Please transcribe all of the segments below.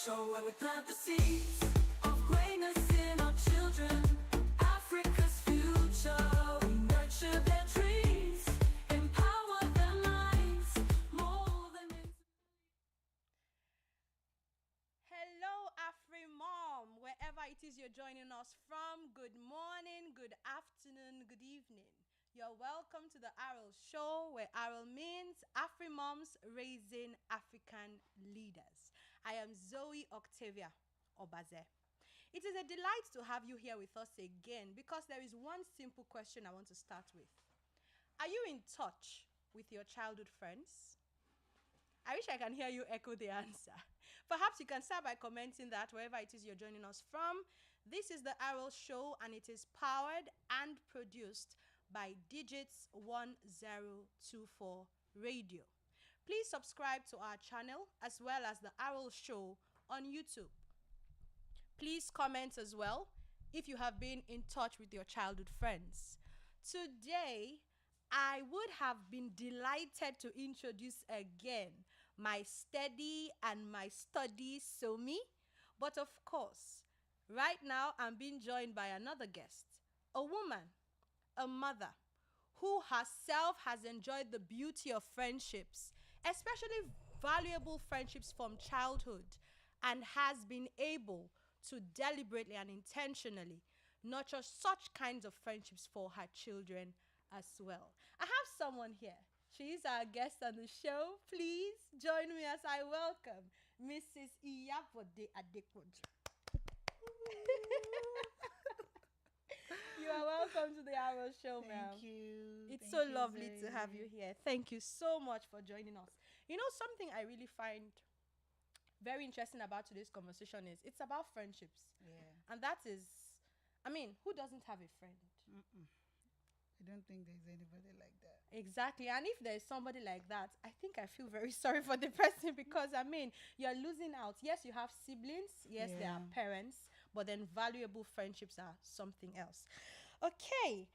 show where we plant the seeds of greatness in our children. Africa's future, we nurture their dreams, empower their minds, mold them into. Hello, Afri Mom, wherever it is you're joining us from. Good morning, good afternoon, good evening. You're welcome to the ARAL show, where ARAL means Afri Moms Raising African Leaders. I am Zoe Octavia Obaze. It is a delight to have you here with us again, because there is one simple question I want to start with. Are you in touch with your childhood friends? I wish I can hear you echo the answer. Perhaps you can start by commenting that wherever it is you're joining us from. This is the ARAL show, and it is powered and produced by Digits 1024 Radio. Please subscribe to our channel as well as the ARAL show on YouTube. Please comment as well if you have been in touch with your childhood friends. Today, I would have been delighted to introduce again my steady and my study Somi. But of course, right now I'm being joined by another guest, a woman, a mother, who herself has enjoyed the beauty of friendships, especially valuable friendships from childhood, and has been able to deliberately and intentionally nurture such kinds of friendships for her children as well. I have someone here. She is our guest on the show. Please join me as I welcome Mrs. Iyabode Adepoju. You are welcome to the ARAL show, ma'am. Thank you. It's Thank so you, lovely to Zoe. have you here. Thank you so much for joining us. You know, something I really find very interesting about today's conversation is it's about friendships. Yeah. And that is, I mean, who doesn't have a friend? I don't think there's anybody like that. Exactly. And if there's somebody like that, I think I feel very sorry for the person, because, I mean, you're losing out. Yes, you have siblings. Yes, they are Yeah. parents. But then valuable friendships are something else. Okay.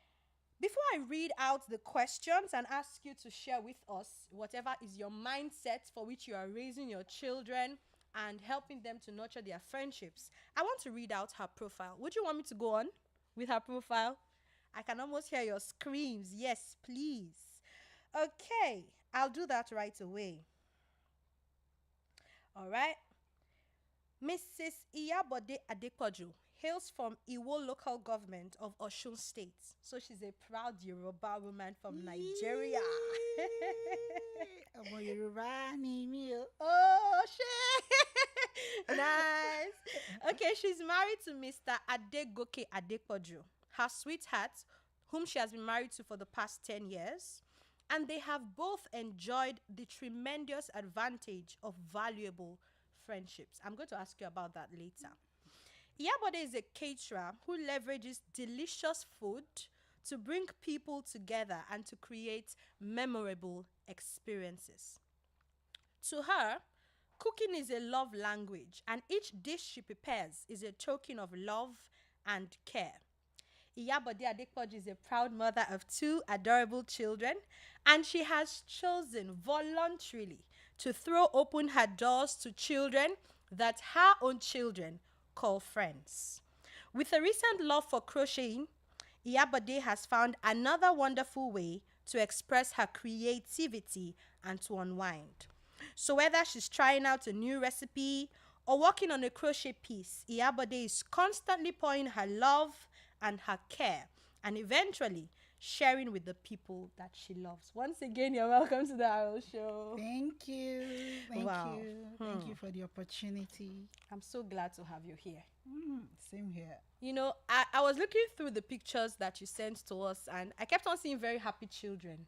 Before I read out the questions and ask you to share with us whatever is your mindset for which you are raising your children and helping them to nurture their friendships, I want to read out her profile. Would you want me to go on with her profile? I can almost hear your screams. Yes, please. Okay, I'll do that right away. All right. Mrs. Iyabode Adepoju hails from Iwo local government of Osun State. So she's a proud Yoruba woman from Nigeria. Ọmọ Yorùbá ni mí o. Oh, shit. Nice. Okay, she's married to Mr. Adegoke Adepoju, her sweetheart, whom she has been married to for the past 10 years. And they have both enjoyed the tremendous advantage of valuable friendships. I'm going to ask you about that later. Iyabode is a caterer who leverages delicious food to bring people together and to create memorable experiences. To her, cooking is a love language, and each dish she prepares is a token of love and care. Iyabode Adepoju is a proud mother of 2 adorable children, and she has chosen voluntarily to throw open her doors to children that her own children call friends. With a recent love for crocheting, Iyabode has found another wonderful way to express her creativity and to unwind. So whether she's trying out a new recipe or working on a crochet piece, Iyabode is constantly pouring her love and her care, and eventually sharing with the people that she loves. Once again, you're welcome to the ARAL show. Thank you. Thank Wow. you. Thank you for the opportunity. I'm so glad to have you here. Same here. You know, I was looking through the pictures that you sent to us, and I kept on seeing very happy children.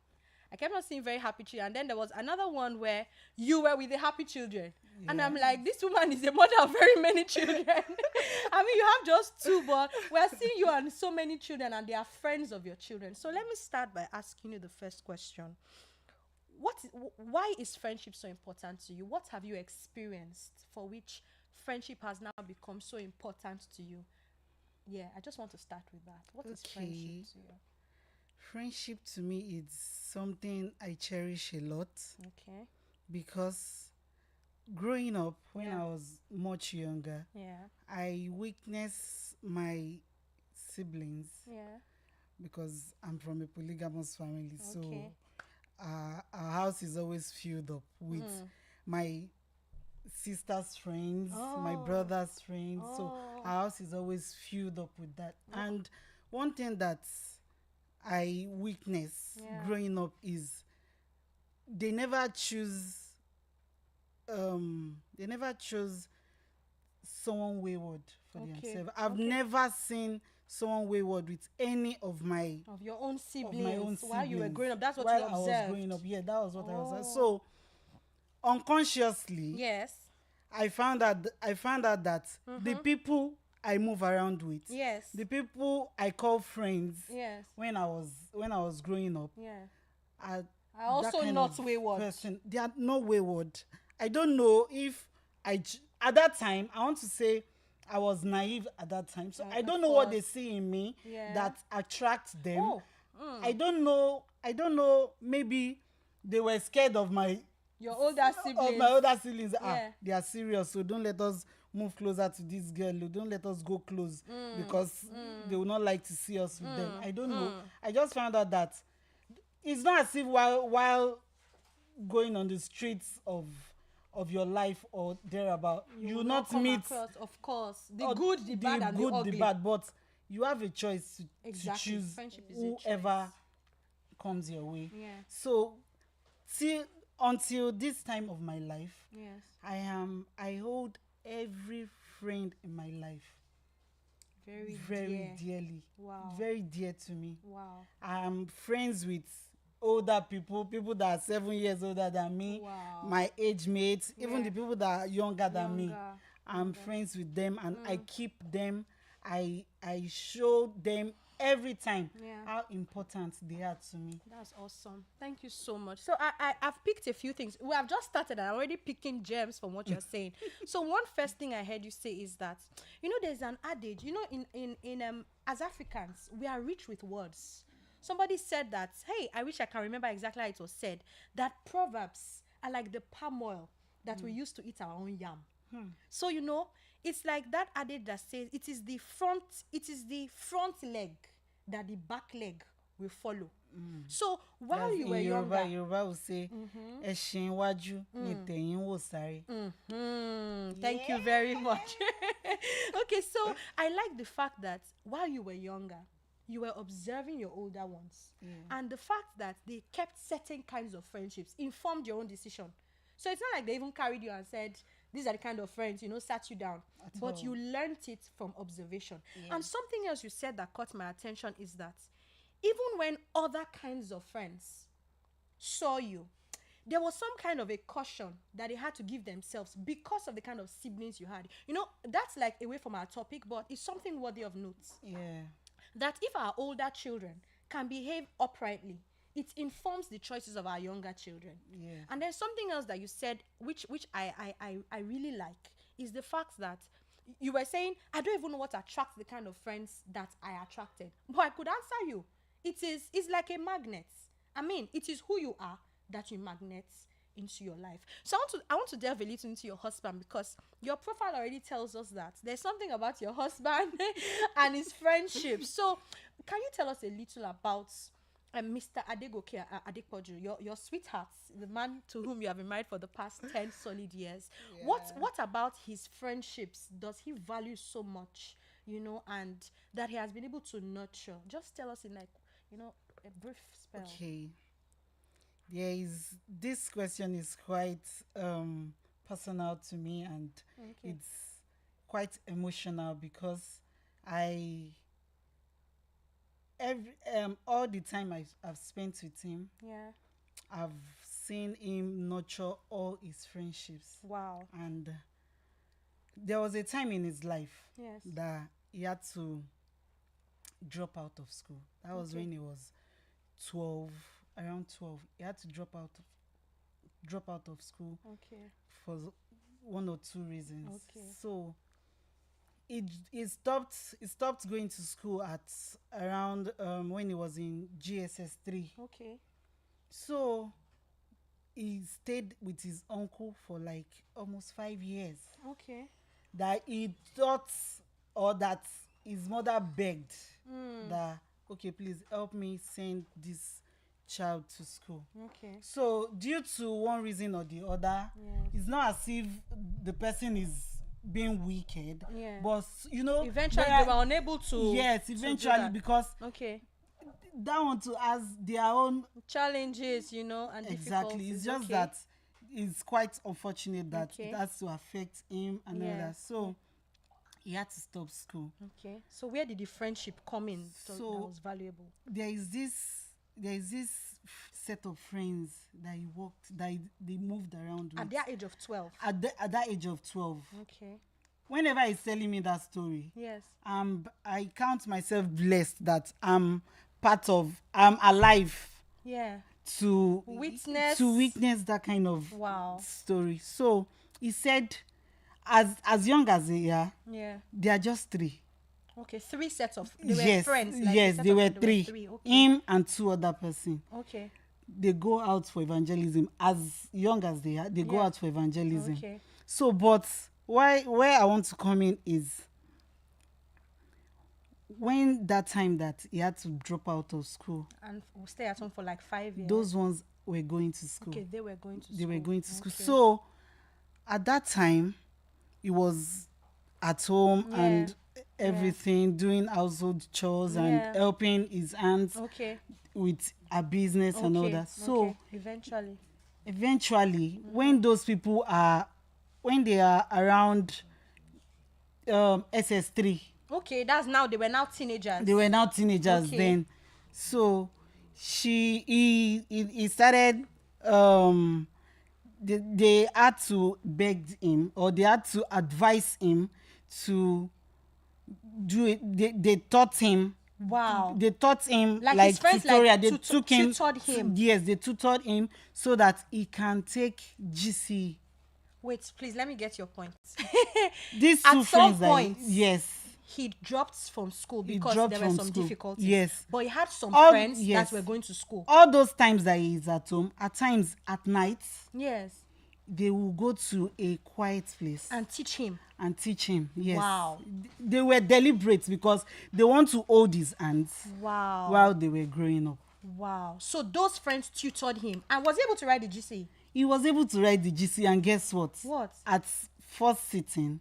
And then there was another one where you were with the happy children. And I'm like, this woman is a mother of very many children. I mean, you have just 2, but we're seeing you and so many children, and they are friends of your children. So let me start by asking you the first question. Why is friendship so important to you? What have you experienced for which friendship has now become so important to you? Yeah, I just want to start with that. What is friendship to you? Friendship to me is something I cherish a lot Okay. because growing up, when Yeah. I was much younger, Yeah. I witnessed my siblings Yeah. because I'm from a polygamous family. So Okay. our house is always filled up with my sister's friends, my Oh. brother's friends. So Oh. our house is always filled up with that. And one thing that I witnessed Yeah. growing up is they never choose they never chose someone wayward for Okay. themselves. I've Okay. never seen someone wayward with any of my Of your own siblings. my own While you were siblings. growing up, that's what While you I was observed. growing up. Yeah, that was what I was. Oh. So unconsciously, Yes. I found out that the people I move around with, Yes. the people I call friends, Yes. when I was growing up, Yeah. are Are also that kind not of wayward. person. They are not wayward. I don't know if at that time, I want to say I was naive at that time. So I Of don't know what they course. see in me Yeah. that attracts them. Oh. I don't know. Maybe they were scared of my Your older siblings. of my older siblings. Yeah. They are serious, so don't let us move closer to this girl. Don't let us go close because they will not like to see us with them. I don't know. I just found out that it's not as if while going on the streets of your life or thereabout, you will not come meet across, of course, the or good, the bad, and good, the ugly. the bad, but you have a choice to Exactly. choose Friendship is a whoever choice. comes your way. Yeah. So until this time of my life, Yes. I hold every friend in my life Very, dear. dearly. Wow. Very dear to me. Wow. I'm friends with older people that are 7 years older than me, Wow. my age mates, even Yeah. the people that are younger than me. Younger. I'm friends with them, and I keep them. I show them every time Yeah. how important they are to me. That's awesome. Thank you so much. So I've picked a few things. We have just started and I'm already picking gems from what you're saying. So one first thing I heard you say is that, there's an adage, in as Africans, we are rich with words. Somebody said that, hey, I wish I can remember exactly how it was said, that proverbs are like the palm oil that we use to eat our own yam. So it's like that adage that says it is the front leg that the back leg will follow. So while That's you in were younger, Yoruba will say, "Ẹṣin iwájú ni tẹ̀yìn wò sáré." thank you very much. Okay, so I like the fact that while you were younger, you were observing your older ones, and the fact that they kept certain kinds of friendships informed your own decision. So it's not like they even carried you and said, these are the kind of friends, sat you down. But you learned it from observation. And something else you said that caught my attention is that even when other kinds of friends saw you, there was some kind of a caution that they had to give themselves because of the kind of siblings you had. That's like away from our topic, but it's something worthy of note. Yeah. That if our older children can behave uprightly, it informs the choices of our younger children. Yeah. And then something else that you said, which I really like, is the fact that you were saying, I don't even know what attracts the kind of friends that I attracted. But I could answer you. It's like a magnet. I mean, it is who you are that you magnet into your life. So I want to delve a little into your husband, because your profile already tells us that there's something about your husband and his friendship. So can you tell us a little about Mr. Adepoju, your sweetheart, the man to whom you have been married for the past 10 solid years? Yeah. What about his friendships does he value so much, and that he has been able to nurture? Just tell us in a brief spell. Okay. This question is quite personal to me, and Okay. it's quite emotional because all the time I've spent with him, Yeah. I've seen him nurture all his friendships. Wow. And there was a time in his life Yes. that he had to drop out of school. That was Okay. when he was 12, around 12. He had to drop out of school Okay. for one or two reasons. Okay. So he stopped going to school at around when he was in GSS 3. Okay. So he stayed with his uncle for like almost 5 years. Okay. That he thought, or that his mother begged that, okay, please help me send this child to school. Okay. So due to one reason or the other, it's not as if the person is being wicked, but Eventually there they are- were unable to. yes, to do eventually, that. because Okay. that one too has their own. Challenges, and Exactly, it's difficulties. just Okay. that it's quite unfortunate that Okay. it has to affect him and all that. Yes. So he had to stop school. Okay. So where did the friendship come in? That So- was valuable. There is this set of friends that he worked, that they moved around with At their age of 12. at that age of 12. Okay. Whenever he's telling me that story, Yes. I count myself blessed that I'm alive Yeah. to witness that kind of Wow. story. So he said, as young as they are, Yeah. they are just three. Okay. 3 sets of. They were Yes, friends. Like yes, a set they of were them, three. Okay. Him and 2 other person. Okay. They go out for evangelism. As young as they are, they go Yeah. out for evangelism. Okay. So, but where I want to come in is when that time that he had to drop out of school, And stay at home for like 5 years. those ones were going to school. Okay, they were going to school. They were going to school. Okay. So at that time, he was at home Yeah. and everything, doing household chores Yeah. and helping his aunts Okay. with a business and all Okay. that. So Okay. eventually, when those people when they are around SS3, Okay, that's now they were now teenagers. they were now teenagers Okay. then. So he started they had to beg him, or they had to advise him to do it. They taught him. Wow. They taught him Like like his friends, tutorial. like, They took him. tutored him. Yes, they tutored him so that he can take GC. Wait, please let me get your point. These At two some friends, point, yes, He dropped from school He because dropped there were from some school. difficulties. Yes. But he had some All- friends yes. that were going to school. all those times that he is at home, at times at night, Yes. they will go to a quiet place And teach him. and teach him. Yes. Wow. They were deliberate because they want to hold his hands Wow. while they were growing up. Wow. So those friends tutored him and was he able to write the GC. He was able to write the GC, and guess what? What? At first sitting,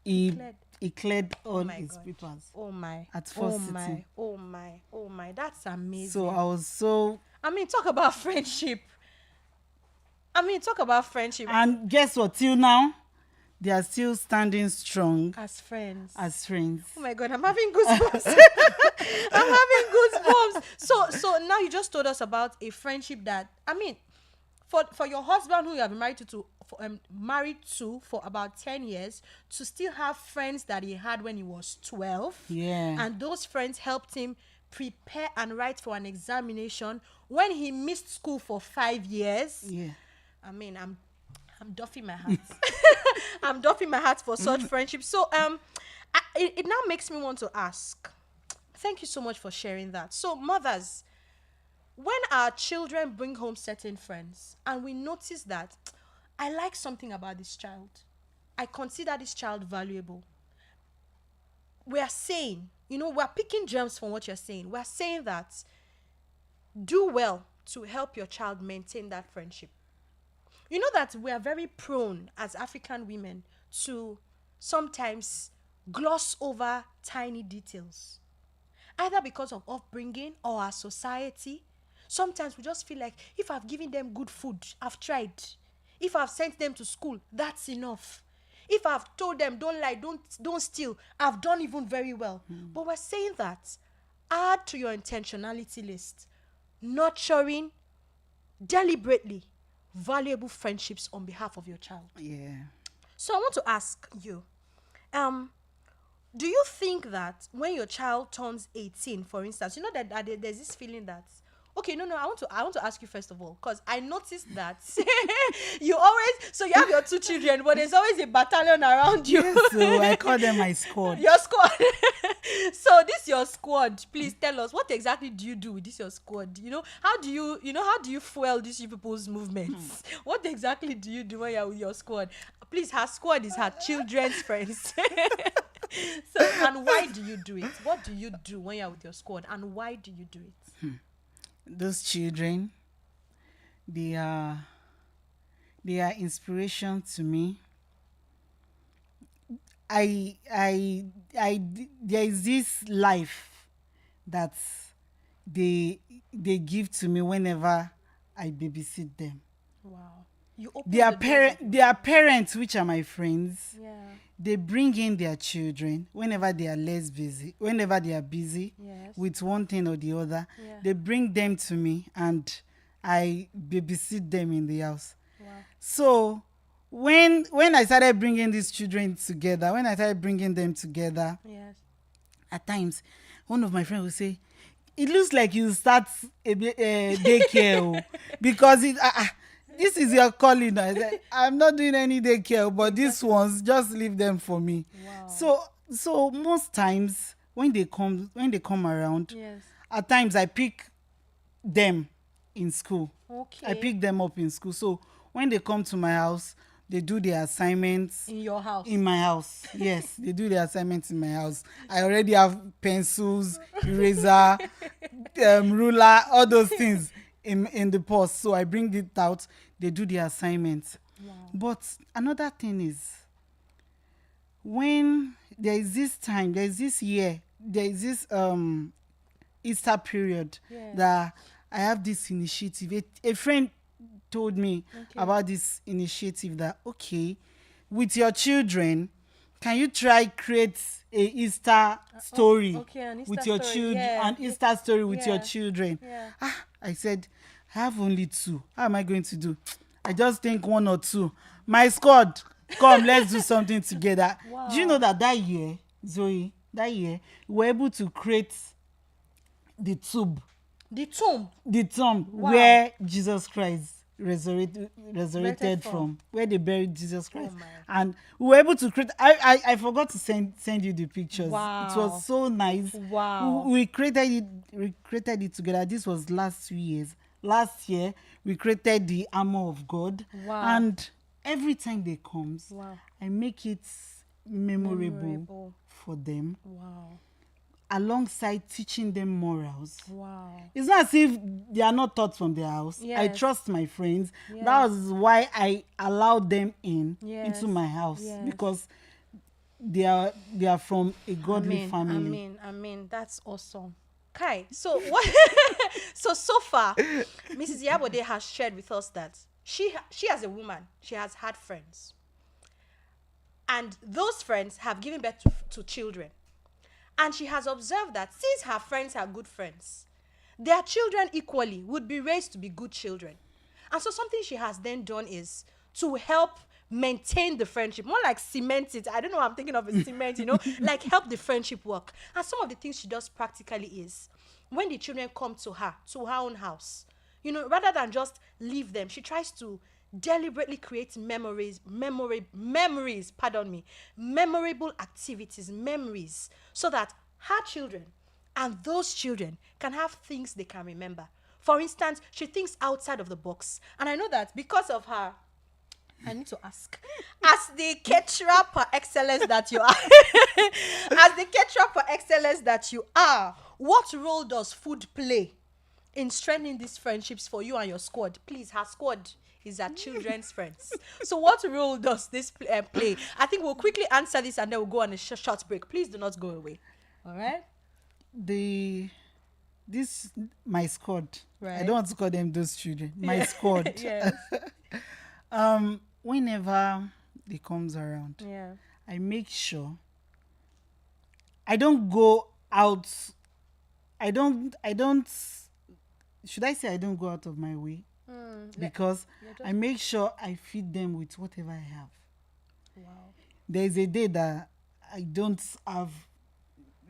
he cleared. he cleared all my his God. papers. Oh my. At Oh first my. sitting. Oh my. Oh my. That's amazing. So I was so, I mean, talk about friendship. and guess what? Till now, they are still standing strong As friends. as friends. Oh my God, I'm having goosebumps. I'm having goosebumps. So now you just told us about a friendship that, I mean, for your husband who you have been married to for about 10 years to still have friends that he had when he was 12. Yeah. And those friends helped him prepare and write for an examination when he missed school for 5 years. Yeah. I mean, I'm doffing my hat. I'm doffing my hat for such friendship. So it now makes me want to ask. Thank you so much for sharing that. So mothers, when our children bring home certain friends and we notice that I like something about this child, I consider this child valuable, we are saying, we're picking gems from what you're saying. We're saying that do well to help your child maintain that friendship. You know that we are very prone as African women to sometimes gloss over tiny details, either because of upbringing or our society. Sometimes we just feel like if I've given them good food, I've tried. If I've sent them to school, that's enough. If I've told them don't lie, don't steal, I've done even very well. But we're saying that add to your intentionality list, nurturing deliberately valuable friendships on behalf of your child. Yeah. So I want to ask you, do you think that when your child turns 18, for instance, that there's this feeling that Okay, no, I want to ask you first of all, because I noticed that you always, so you have your two children, but there's always a battalion around you. Yes, so I call them my squad. Your squad. So this your squad. Please tell us, what exactly do you do with this your squad? How do you fuel these people's movements? What exactly do you do when you're with your squad? Please, her squad is her children's friends. So, and why do you do it? What do you do when you're with your squad, and why do you do it? Those children, they are inspiration to me. There is this life that they give to me whenever I babysit them. Wow. You open Their the doors of- their parents, which are my friends, Yeah. they bring in their children whenever they are whenever they are busy Yes. with one thing or the other. Yeah. They bring them to me and I babysit them in the house. Wow. So when I started bringing these children together, Yes. at times one of my friends will say, it looks like you start a daycare oh, because this is your calling. I said, I'm not doing any daycare, but these ones, just leave them for me. Wow. So most times when they come around, Yes. at times I pick them in school. Okay. I pick them up in school. So when they come to my house, they do their assignments In your house. in my house. Yes, they do their assignments in my house. I already have pencils, eraser, ruler, all those things in the purse. So I bring it out. They do their assignments. Wow. But another thing is, when there is this Easter period, Yes. that I have this initiative. A friend told me Okay. about this initiative that, okay, with your children, can you try create a Easter story okay, an Easter with your story, children, yeah. an Easter story with your Yeah. children? Yeah. I said, I have only 2. How am I going to do? I just think 1 or 2. My squad, come, let's do something together. Wow. Do you know that year, Zoe, we were able to create the tomb The tomb. Wow. where Jesus Christ resurrected from. from, where they buried Jesus Christ. my. And we were able to create, I forgot to send you the pictures. Wow. It was so nice. Wow. We created it together. This was last 2 years. Last year we created the armor of God. Wow. And every time they comes, Wow. I make it memorable for them, Wow. alongside teaching them morals. Wow. It's not as if they are not taught from their house. I Yes. trust my friends. Yes. That was why I allowed them Yes. into my house, Yes. because they are from a godly family. Amen. That's awesome. Kai, so what? so far, Mrs. Iyabode has shared with us that she as a woman, she has had friends, and those friends have given birth to children, and she has observed that since her friends are good friends, their children equally would be raised to be good children. And so something she has then done is to help maintain the friendship, more like cement it. I don't know, I'm thinking of a cement, like help the friendship work. And some of the things she does practically is, when the children come to her own house, rather than just leave them, she tries to deliberately create memorable activities, memories, so that her children and those children can have things they can remember. For instance, she thinks outside of the box. And I know that because of her, I need to ask, as the caterer per excellence that you are, what role does food play in strengthening these friendships for you and your squad? Please, her squad is her children's friends. So what role does this play? I think we'll quickly answer this and then we'll go on a short break. Please do not go away. All right? My squad. Right. I don't want to call them those children. My squad. Yes. Whenever they comes around, Yeah. I make sure I don't go out. I don't should I say I don't go out of my way? Because I make sure I feed them with whatever I have. Wow. There is a day that I don't have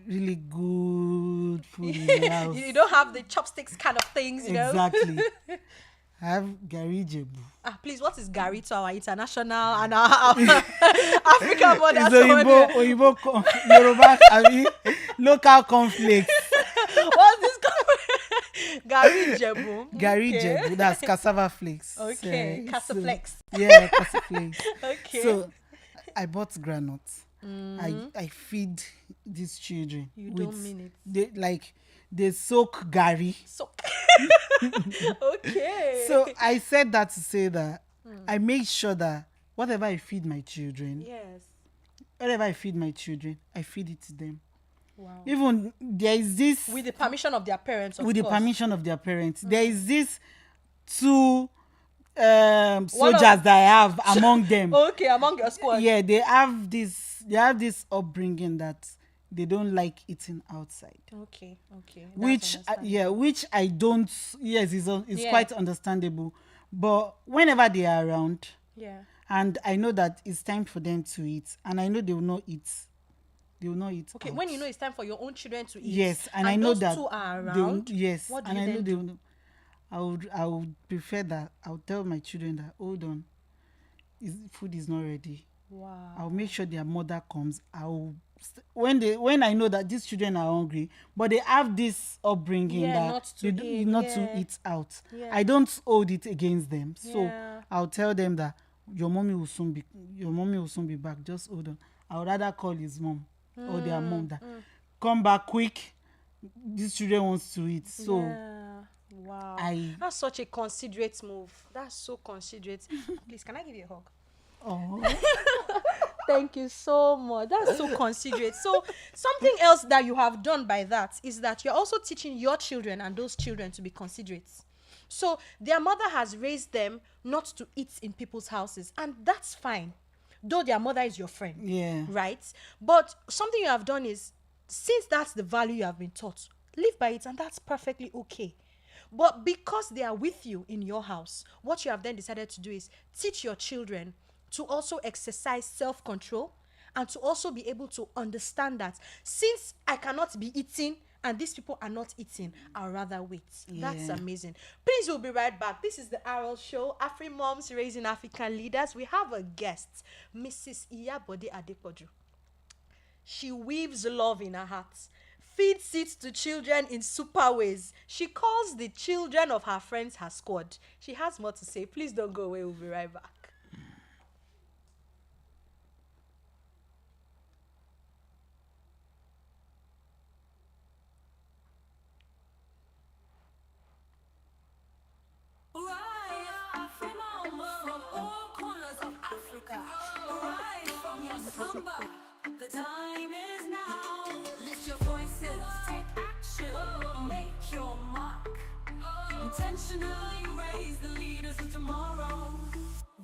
really good food in the house. You don't have the chopsticks kind of things, you know. Exactly. I have Gari Jebu. Please, what is Gary to our international and our African mothers? It's Oyibo Yoruba, local conflicts. What's this called? Gary Jebu. Gari Okay. Jebu, that's cassava flakes. Okay, Cassaflex. Yeah, cassava flakes. Okay. So I bought granuts. I feed these children. You don't mean it. They soak Gary. So okay. So I said that to say that I make sure that whatever I feed my children, yes. I feed it to them. Wow. Even there is this With the permission of their parents, of with the course. permission of their parents. There is this two soldiers that I have among them. Okay, among your squad. Yeah, they have this upbringing that they don't like eating outside. Okay. Which I don't. Yes, it's Yeah. quite understandable. But whenever they are around, Yeah. and I know that it's time for them to eat, and I know they will not eat. Okay, out. when you know it's time for your own children to eat. Yes, and I know those that two are they will- around. yes, What do and you I know then they do? will. I would prefer that. I would tell my children that hold on, food is not ready. Wow. I'll make sure their mother comes. When I know that these children are hungry, but they have this upbringing that not to eat, to eat out. Yeah. I don't hold it against them. So Yeah. I'll tell them that your mommy will soon be back. Just hold on. I would rather call his mom or their mom that come back quick. These children wants to eat. So Yeah. Wow. I- That's such a considerate move. That's so considerate. Please, can I give you a hug? oh Thank you so much. That's so considerate. So something else that you have done by that is that you're also teaching your children and those children to be considerate. So their mother has raised them not to eat in people's houses, and that's fine, though their mother is your friend. yeah. Right? But something you have done is, since that's the value you have been taught, live by it, and that's perfectly okay. But because they are with you in your house, what you have then decided to do is teach your children to also exercise self-control and to also be able to understand that since I cannot be eating and these people are not eating, I'll rather wait. That's Yeah. amazing. Please, we'll be right back. This is the ARAL show, Afri Moms Raising African Leaders. We have a guest, Mrs. Iyabode Adepoju. She weaves love in her heart, feeds it to children in super ways. She calls the children of her friends her squad. She has more to say. Please don't go away. We'll be right back. The time is now. Lift your voices, take action, make your mark. Intentionally raise the leaders of tomorrow.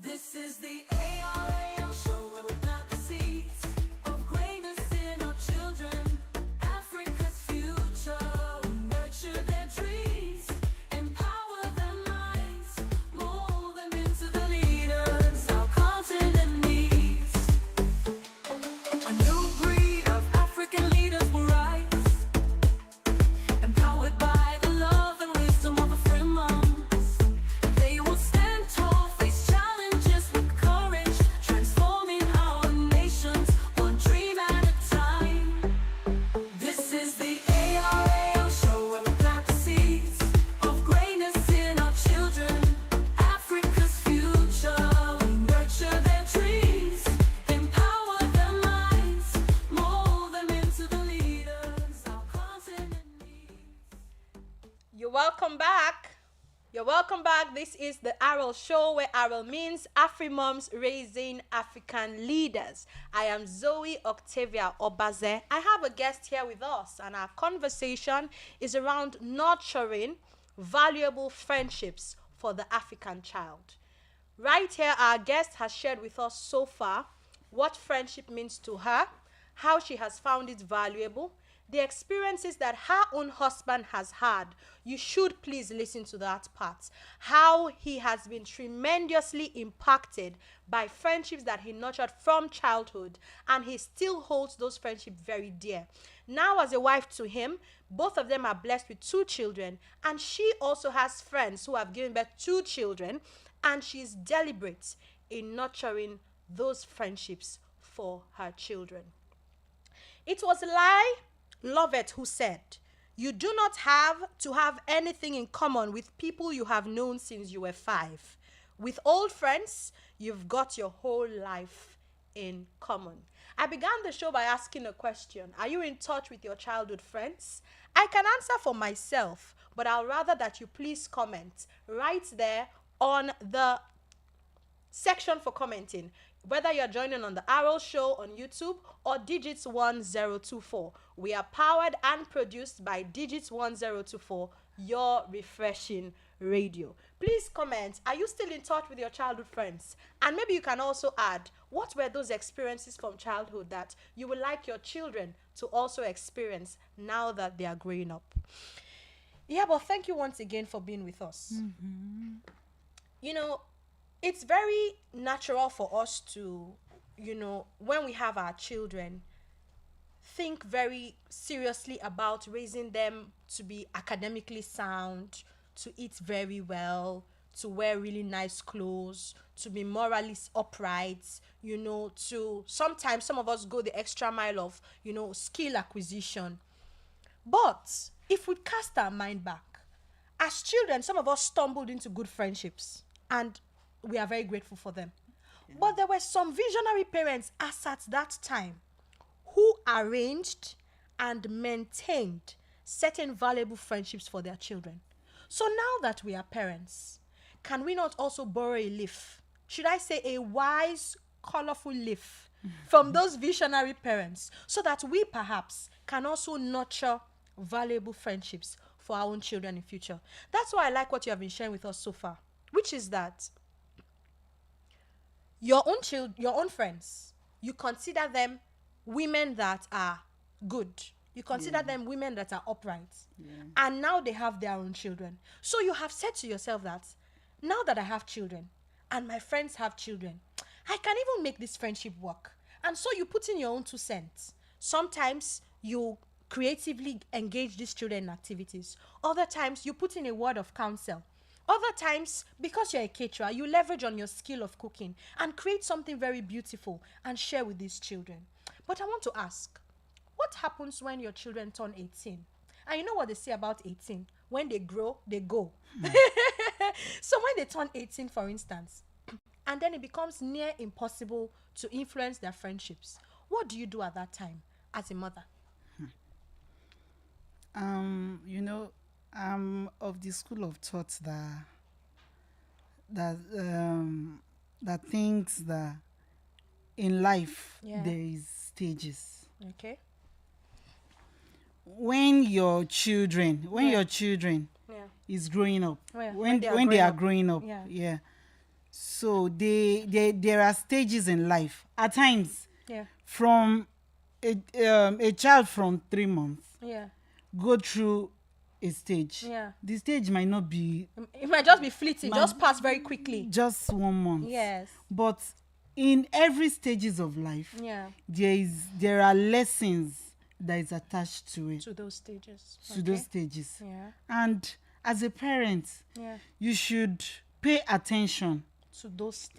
This is the ARAL show where we plant the seeds of greatness in our children. Africa's future. We nurture their dreams, empower their minds, mold them into the leaders our continent needs. A new breed of African leaders will rise, empowered by the love and wisdom of Afrimoms. They will stand tall, face challenges with courage, transforming our nations one dream at a time. This is the ARAL show where we plant the seeds of greatness in our children. Africa's future, we nurture their dreams, empower their minds, mold them into the leaders our continent needs. You're welcome back. You're welcome back. This is the ARAL show where ARAL means Afrimoms Raising African Leaders. I am Zoe Octavia Obaze. I have a guest here with us, and our conversation is around nurturing valuable friendships for the African child. Right here, our guest has shared with us so far what friendship means to her, how she has found it valuable, the experiences that her own husband has had, you should please listen to that part. How he has been tremendously impacted by friendships that he nurtured from childhood, and he still holds those friendships very dear. Now, as a wife to him, both of them are blessed with 2 children, and she also has friends who have given birth 2 children, and she's deliberate in nurturing those friendships for her children. It was Lai Lovett who said, "You do not have to have anything in common with people you have known since you were 5. With old friends, you've got your whole life in common." I began the show by asking a question. Are you in touch with your childhood friends? I can answer for myself, but I'll rather that you please comment right there on the section for commenting, whether you're joining on the ARAL show on YouTube or Digits 1024. We are powered and produced by Digits 1024, your refreshing radio. Please comment, are you still in touch with your childhood friends? And maybe you can also add, what were those experiences from childhood that you would like your children to also experience now that they are growing up? Yeah, but thank you once again for being with us. You know, it's very natural for us to, when we have our children, think very seriously about raising them to be academically sound, to eat very well, to wear really nice clothes, to be morally upright, to sometimes some of us go the extra mile of, skill acquisition. But if we cast our mind back, as children, some of us stumbled into good friendships, and we are very grateful for them. Yeah. But there were some visionary parents as at that time who arranged and maintained certain valuable friendships for their children. So now that we are parents, can we not also borrow a leaf? Should I say a wise, colorful leaf from those visionary parents, so that we perhaps can also nurture valuable friendships for our own children in future? That's why I like what you have been sharing with us so far, which is that your own friends, you consider them women that are good. You consider them women that are upright. Yeah. And now they have their own children. So you have said to yourself that, now that I have children and my friends have children, I can even make this friendship work. And so you put in your own 2 cents. Sometimes you creatively engage these children in activities. Other times you put in a word of counsel. Other times, because you're a caterer, you leverage on your skill of cooking and create something very beautiful and share with these children. But I want to ask, what happens when your children turn 18? And you know what they say about 18? When they grow, they go. So when they turn 18, for instance, and then it becomes near impossible to influence their friendships, what do you do at that time as a mother? I'm of the school of thought that thinks that in life there is stages. Okay. When your children is growing up, when they are growing up, so there are stages in life. At times, from a child from 3 months, go through a stage. The stage might not be. It might just be fleeting, just pass very quickly. Just 1 month. Yes. But in every stages of life, there are lessons that is attached to it. To those stages. Those stages. Yeah. And as a parent, you should pay attention to those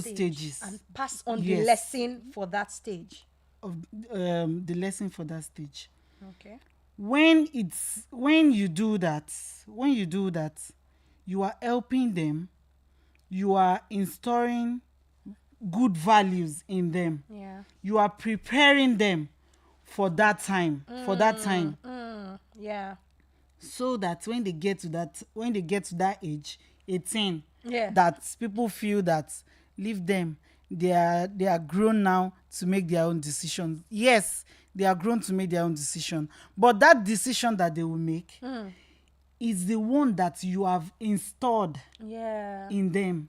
stages and pass on the lesson for that stage. The lesson for that stage. Okay. When you do that, you are helping them, you are installing good values in them. Yeah. You are preparing them for that time. Yeah. So that when they get to that age, 18, that people feel that leave them. They are grown now to make their own decisions. Yes, they are grown to make their own decision. But that decision that they will make is the one that you have installed in them.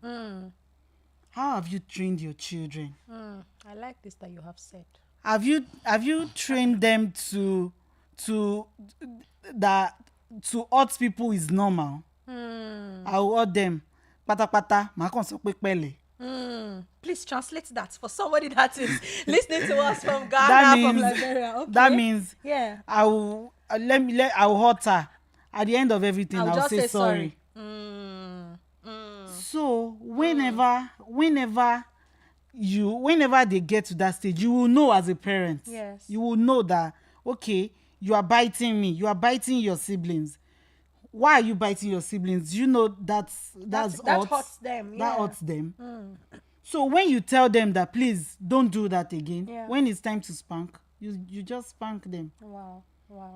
How have you trained your children? I like this that you have said. Have you trained them to to that to hurt people is normal, I will hurt them. Pátápátá, màá kàn sọ pé pẹ̀lẹ́. Please translate that for somebody that is listening to us from Ghana, That from means Liberia. Okay. that means Yeah. I will I will hurt her. At the end of everything, I'll I'll just say say sorry. So whenever they get to that stage, you will know as a parent. Yes. You will know that, okay, you are biting me. You are biting your siblings. Why are you biting your siblings? You know that that hurts them. That Yeah. hurts them. So when you tell them that, please don't do that again, Yeah. when it's time to spank, you just spank them. Wow.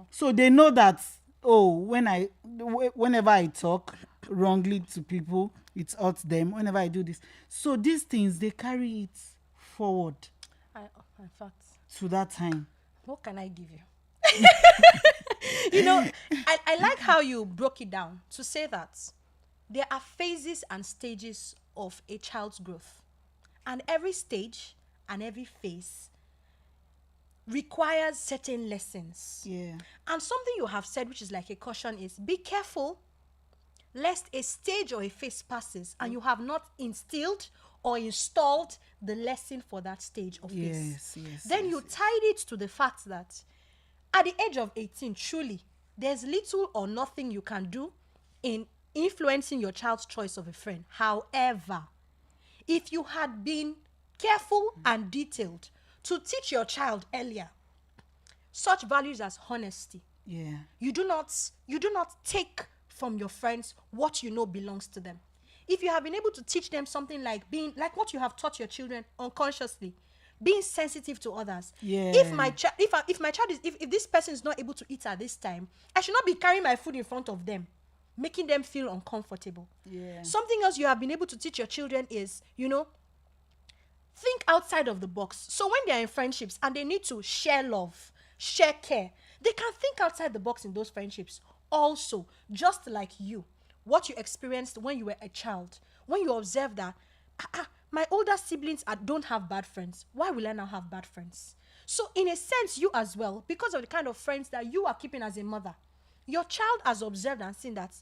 So they know that, oh, whenever I talk wrongly to people, it hurts them. Whenever I do this. So these things, they carry it forward In fact, to that time. what can I give you? You know, I like how you broke it down to say that there are phases and stages of a child's growth. And every stage and every phase requires certain lessons. Yeah. And something you have said, which is like a caution, is be careful lest a stage or a phase passes and you have not instilled or installed the lesson for that stage or phase. Yes. Then you tied it to the fact that at the age of 18, truly, there's little or nothing you can do in influencing your child's choice of a friend. However, if you had been careful and detailed to teach your child earlier such values as honesty, Yeah. you do not take from your friends what you know belongs to them. If you have been able to teach them something like being like what you have taught your children unconsciously, being sensitive to others. Yeah. If this person is not able to eat at this time, I should not be carrying my food in front of them, making them feel uncomfortable. Yeah. Something else you have been able to teach your children is, think outside of the box. So when they're in friendships and they need to share love, share care, they can think outside the box in those friendships. Also, just like you, what you experienced when you were a child, when you observed that, my older siblings don't have bad friends. Why will I now have bad friends? So in a sense, you as well, because of the kind of friends that you are keeping as a mother, your child has observed and seen that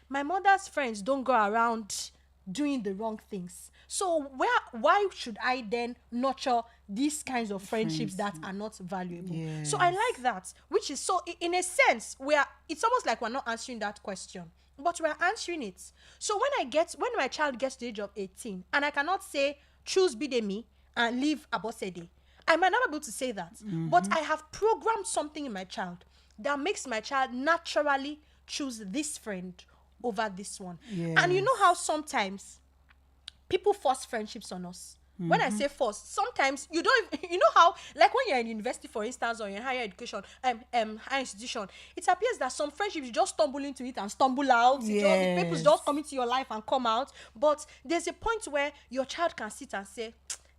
my mother's friends don't go around doing the wrong things. So why should I then nurture these kinds of friendships that are not valuable? Yes. So I like that, which is so in a sense it's almost like we're not answering that question, but we're answering it. So when my child gets to the age of 18 and I cannot say choose Bidemi and leave Abosede, I might not be able to say that, but I have programmed something in my child that makes my child naturally choose this friend over this one. Yes. And you know how sometimes people force friendships on us. When I say force, sometimes you know how, like when you're in university, for instance, or in higher education, higher institution, it appears that some friendships you just stumble into it and stumble out. Yes. People just come into your life and come out. But there's a point where your child can sit and say,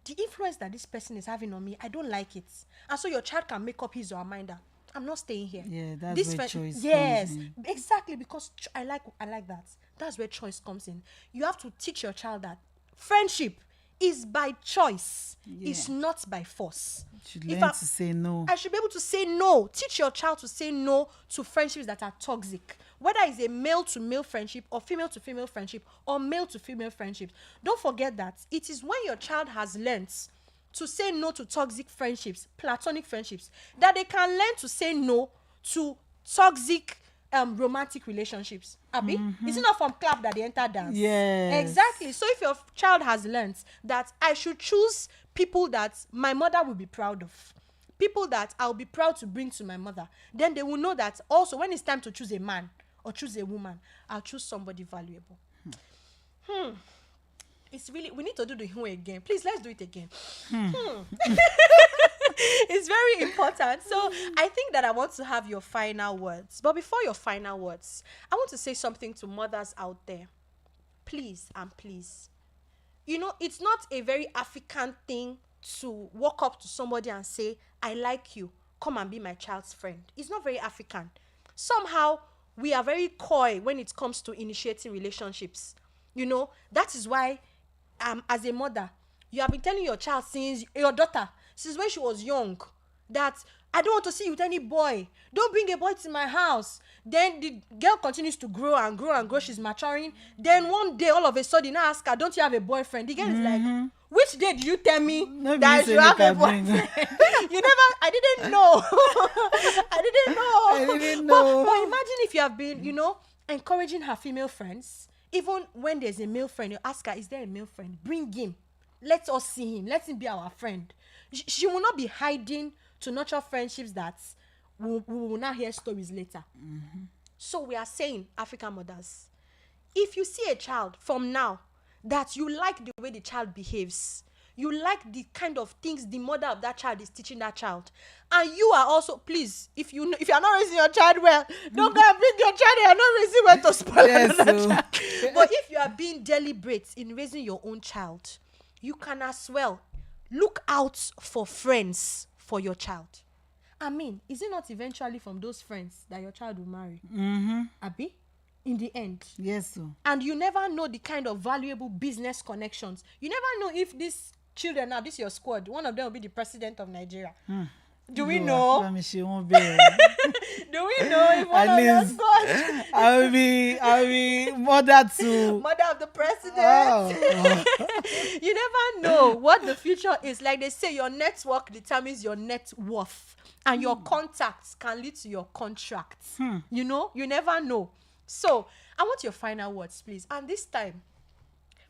the influence that this person is having on me, I don't like it. And so your child can make up his or her mind that I'm not staying here. Yeah, that's This where friend- choice Yes, comes in. exactly, because I like that. That's where choice comes in. You have to teach your child that friendship is by choice. Yeah. It's not by force. Should If learn to say no. I should be able to say no. Teach your child to say no to friendships that are toxic. Whether it's a male to male friendship or female to female friendship or male to female friendship. Don't forget that it is when your child has learned to say no to toxic friendships, platonic friendships, that they can learn to say no to toxic romantic relationships. Abi? Is it not from club that they enter dance? Yes. Exactly. So if your child has learned that I should choose people that my mother will be proud of, people that I'll be proud to bring to my mother, then they will know that also when it's time to choose a man or choose a woman, I'll choose somebody valuable. It's really, we need to do the who again. Please, let's do it again. It's very important. So I think that I want to have your final words. But before your final words, I want to say something to mothers out there. Please and please. It's not a very African thing to walk up to somebody and say, I like you. Come and be my child's friend. It's not very African. Somehow, we are very coy when it comes to initiating relationships. That is why, as a mother, you have been telling your child your daughter, since when she was young, that I don't want to see you with any boy. Don't bring a boy to my house. Then the girl continues to grow and grow and grow. She's maturing. Then one day, all of a sudden, I ask her, don't you have a boyfriend? The girl is like, which day do you tell me No, that me you say have make a I bring. boyfriend? I didn't know. I didn't know. But imagine if you have been, encouraging her female friends. Even when there's a male friend, you ask her, is there a male friend? Bring him. Let us see him. Let him be our friend. She will not be hiding to nurture friendships that we will not hear stories later. So we are saying, African mothers, if you see a child from now that you like the way the child behaves, you like the kind of things the mother of that child is teaching that child, and you are also, please, if you are not raising your child well, don't go and bring your child. You are not raising well to spoil another child. But if you are being deliberate in raising your own child, you can as well look out for friends for your child. I mean, is it not eventually from those friends that your child will marry? Abi? In the end. Yes, sir. And you never know the kind of valuable business connections. You never know if these children, now this is your squad, one of them will be the president of Nigeria. Do we know? Do we know if one of your squad? I'll be mother to Mother of the president. You never know what the future is. Like they say, your network determines your net worth. And your contacts can lead to your contracts. You never know. So, I want your final words, please. And this time,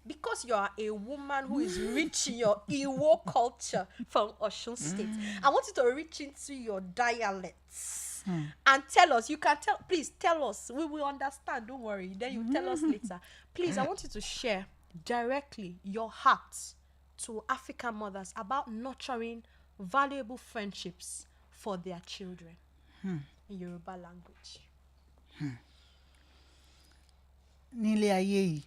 because you are a woman who is rich in your Iwo culture from Osun State, I want you to reach into your dialects and tell us. You can please tell us. We will understand. Don't worry. Then you tell us later. Please, I want you to share directly your heart to African mothers about nurturing valuable friendships for their children in Yoruba language. Nílé ayé yìí,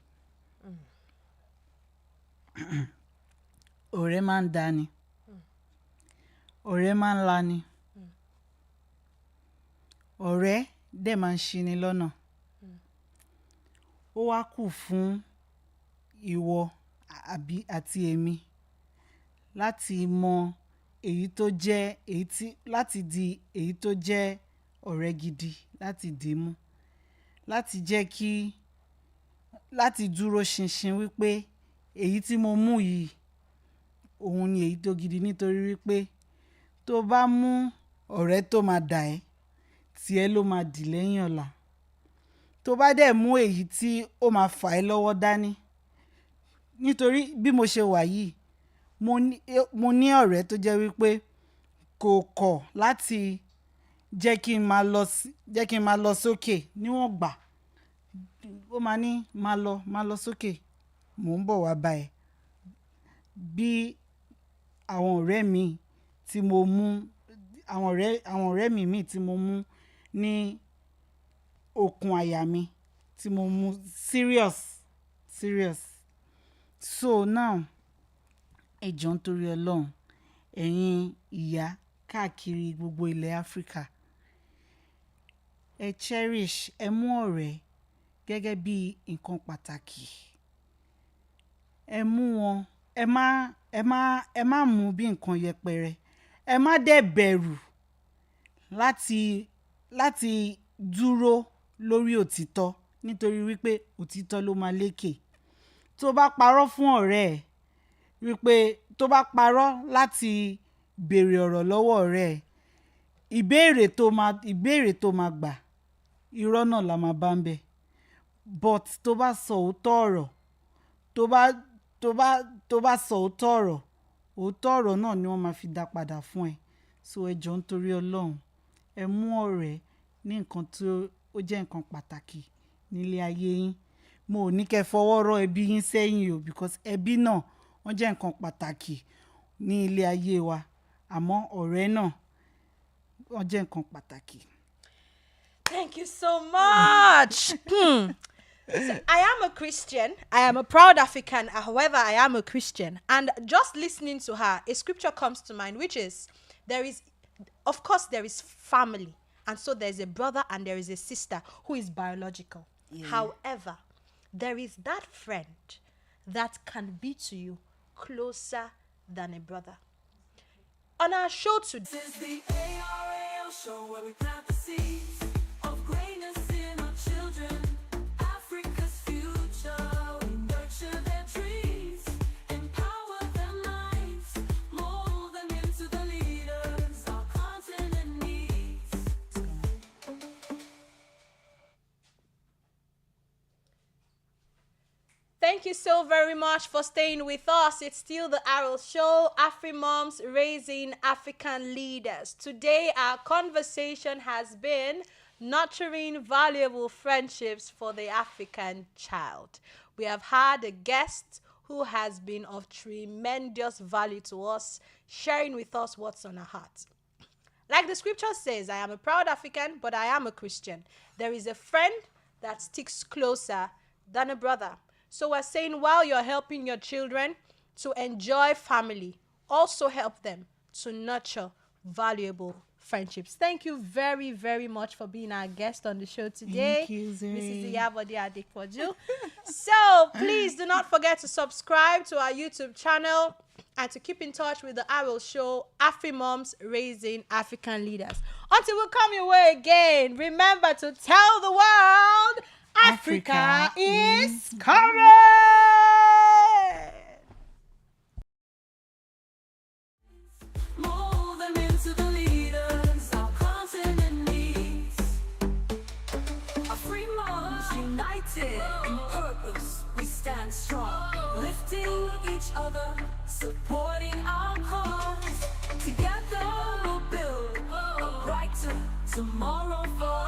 ọ̀rẹ́ máa ń dání, ọ̀rẹ́ máa ń lani, ọ̀rẹ́ dẹ̀ máa ń ṣini lọ́nà. Ó wá kù fún ìwọ àti èmi láti mọ láti di èyí tó jẹ́ ọ̀rẹ́ gidi, láti dìímú, láti dúró ṣinṣin wípé èyí tí mo mú yìí òun ni èyí tó gidi, nítorí wípé tó bá mú ọ̀rẹ́ tó máa dà ẹ́, tiẹ̀ ló máa dì lẹ́yìn ọ̀la. Tó bá dẹ̀ mú èyí tí ó máa fà ẹ́ lọ́wọ́ dání, nítorí bí mo ṣe wà yìí, mo ní ọ̀rẹ́ tó jẹ́ wípé kò kọ̀ láti jẹ́ kí n máa lọ sókè níwọ̀n gbà. Ó máa ní máa lọ sókè, mò ń bọ̀ wá bá ẹ. Bí àwọn ọ̀rẹ́ mi tí mo mú ní okùn àyà mi, tí mo mú serious. So now, ẹ jọ̀ọ́ nítorí Ọlọ́run, ẹ̀yin ìyá káàkiri gbogbo ilẹ̀ Áfíríkà, ẹ cherish, ẹ mú ọ̀rẹ́ gẹ́gẹ́ bí nǹkan pàtàkì. Ẹ mú wọn, ẹ má mú bí nǹkan yẹpẹrẹ. Ẹ má dẹ̀ bẹ̀rù láti dúró lórí òtítọ́, nítorí wípé òtítọ́ ló máa lékè. Tó bá parọ́ fún ọ̀rẹ́ ẹ̀, wípé tó bá parọ́ láti béèrè ọ̀rọ̀ lọ́wọ́ ọ̀rẹ́ ẹ̀, ìbéèrè tó máa gbà, irọ́ náà la máa bá ń bẹ̀. But tó bá sọ òótọ́ ọ̀rọ̀, tó bá sọ òótọ́ ọ̀rọ̀ náà ni wọ́n máa fi dá padà fún ẹ. So ẹ jọ̀ọ́ nítorí Ọlọ́run, ẹ mú ọ̀rẹ́ ní nǹkan tó jẹ́ nǹkan pàtàkì nílé ayé yín. Mo ò ní kẹ́ fọwọ́ rọ́ ẹbí yín sẹ́yìn o, because ẹbí náà wọ́n jẹ́ nǹkan pàtàkì ní ilé ayé wa, àmọ́ ọ̀rẹ́ náà wọ́n jẹ́ nǹkan pàtàkì. Thank you so much. So I am a Christian. I am a proud African. However, I am a Christian. And just listening to her, a scripture comes to mind, which is, of course, there is family. And so there's a brother and there is a sister who is biological. Yeah. However, there is that friend that can be to you closer than a brother. On our show today, This is the ARAL show where we plant the seeds of greatness in our children. Africa's future, we nurture their dreams, empower their minds, mold them into the leaders our continent needs. thank you so very much for staying with us. It's still the ARAL show, Afrimoms Raising African Leaders. Today, our conversation has been nurturing valuable friendships for the African child. We have had a guest who has been of tremendous value to us, sharing with us what's on her heart. Like the scripture says, I am a proud African, but I am a Christian. There is a friend that sticks closer than a brother. So we're saying while you're helping your children to enjoy family, also help them to nurture valuable friendships. Thank you very, very much for being our guest on the show today. Thank you, Zuri. Mrs. Iyabode Adepoju. So please do not forget to subscribe to our YouTube channel and to keep in touch with the ARAL show, Afrimoms Raising African Leaders. Until we come your way again, remember to tell the world Africa is coming. Mold them into the leaders our continent needs. Afrimoms united in purpose, we stand strong, lifting each other, supporting our cause. Together we'll build a brighter tomorrow for